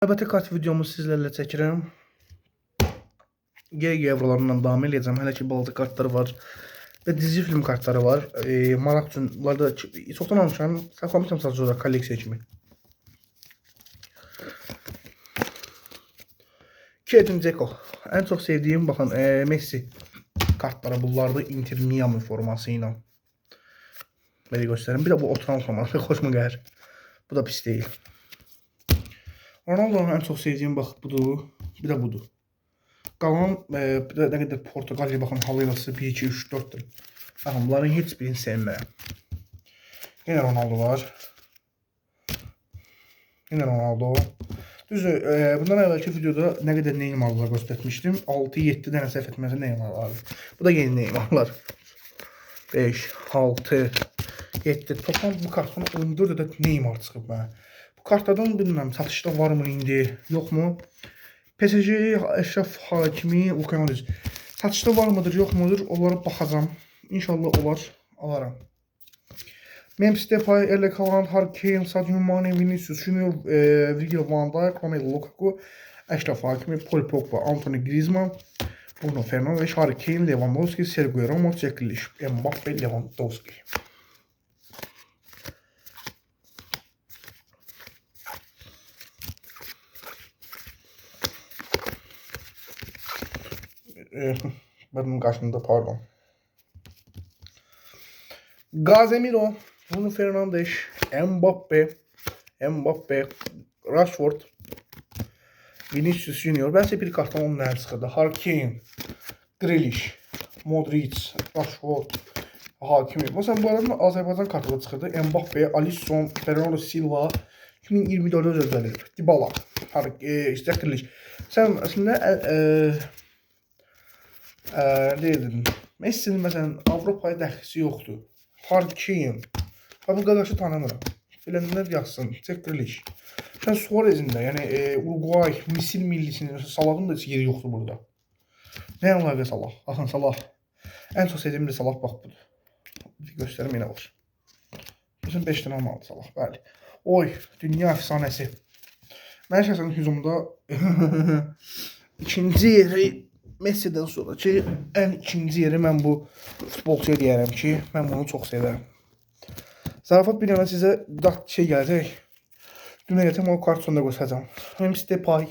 Növbəti kart videomu sizlərlə çəkirəm. GG evrolarından davam edəcəm. Hələ ki balaca kartlar var və dizi film kartları var. Maraq üçün bunlarda çoxdan almışam. Saxlamışam sadəcə olaraq kolleksiya kimi. Edin Dzeko. Ən çox sevdiyim baxın Messi kartları bunlardır. Inter Miami forması ilə. Belə göstərim. Bir də bu oturan forması xoşuma gəlir. Bu da pis deyil. Ronaldo'nun en çok sevdiğim bax budur, bir de budur. Qalan bir də nə qədər Portuqaliya baxın halıyası 1 2 3 4-dür. Baxın bunların heç birini sevmirəm. Yenə Ronaldo var. Yenə Ronaldo. Düzdür, bundan əvvəlki videoda nə qədər Neymarlar göstərmişdim. 6-7 dənə səhv etməsə Neymar var. Bu da yeni Neymarlar. 5 6 7 toplam bu kartdan 14 ədəd Neymar çıxıb mənə. Bu kartlardan bilmirəm satışda var mı indi, yox mu? PSG, Əşrəf Hakimi, Luka Modric. Satışda var mıdır, yox mudur? Onlara baxacağam. İnşallah olar, alaram. Memphis Depay, Erling Haaland, Harry Kane, Sadio Mane, Vinicius Junior, Virgil van Dijk, Romelu Lukaku, Əşrəf Hakimi, Paul Pogba, Anthony Griezmann, Bruno Fernandes, Harry Kane, Lewandowski, Sergio Ramos, Jack Grealish, Mbappe, Lewandowski. Benim karşımda pardon. Casemiro, Bruno Fernandes, Mbappe, Rashford, Vinicius Junior. Bəlkə bir kartdan onun nələr çıxırdı. Harry Kane, Grealish, Modric, Rashford, Hakimi. Məsələn, bu arada Azərbaycan kartları çıxırdı. Mbappe, Alisson, Fernando Silva 2024-də özəldir. Dybala, Jack Grealish. Sən əslində deyirdim. Messi'nin məsələn Avropaya dəxlisi yoxdur. Harry Kane. Bu qardaşı tanımıram. Bilənlər yazsın. Jack Grealish. Sən Suarez'in də, yəni Uruguay, Misir millisinin, Salah'ın da yeri yoxdur burada. Nə əlaqə Salah? Baxın Salah. Ən çox sevdiyim də Salah bax budur. Bir göstərim yenə var. Bizim 5 dənə almalı Salah, bəli. Oy, dünya efsanəsi. Mən şəxsən hücumda ikinci yeri Messi'den sonraki ən ikinci yeri mən bu futbolçuya deyərəm ki, mən bunu çox sevirəm. Zarafat bir yana sizə şey gələcək. Dünə gətirəm o kart sonunda göstərəcəm. Memphis Depay,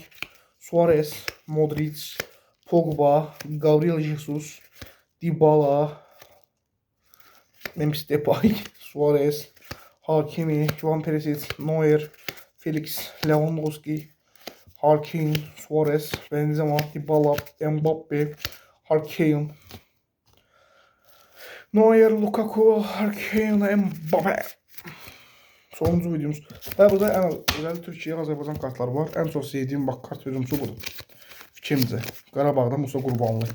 Suarez, Modric, Pogba, Gabriel Jesus, Dybala, Memphis Depay, Suarez, Hakimi, Van Perisic, Neuer, Felix, Lewandowski, Harry Kane, Suarez, Benzema, Dybala, Mbappe, Harry Kane, Neuer, Lukaku, Harry Kane, Mbappe. Sonuncu videomuz. Və burada ən özel Türkiye, Azərbaycan kartları var. Ən çox sevdiyim bak kart videomuzu budur. Fikrimcə. Qarabağda Musa Qurbanlı.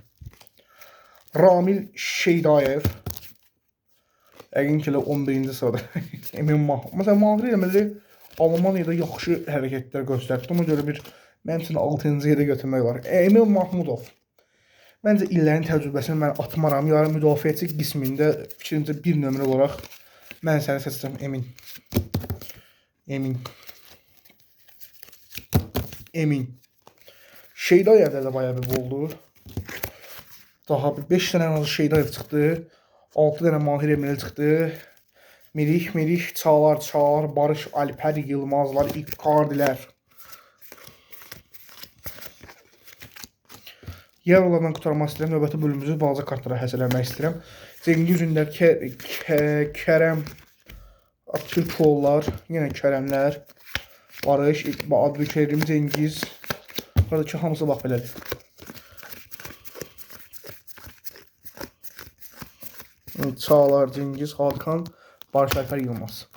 Ramil Şeydayev. Əgin ki 11-ci sırada. Emin Mahmud. Məsələn, Mahmud eləməli Almaniyada yaxşı hərəkətlər göstərdi. Ona görə bir mənim üçün 6-cı yerə götürmək var. Emil Mahmudov. Məncə illərin təcrübəsini mən atmaram. Yarın müdafiəçi qismində fikrimcə bir nömrə olaraq mən səni seçəcəm Emin. Şeydayevdə də bayağı bir oldu. Daha bir 5 dənə azı Şeydayev çıxdı. 6 dənə Mahir Emil çıxdı. Merih, Çağlar, Barış, Alper, Yılmazlar, Icardi'lər. Eurolardan qutarmaq istəyirəm. Növbəti bölümümüzü balaca kartlara həsələmək istəyirəm. Cengiz Ünder, Kerem, Türkoğullar, yenə Keremlər, Barış, Abdülkerim, Cengiz. Buradakı hamısı bax belədir. Çağlar, Cengiz, Hakan, Barış Alper Yılmaz.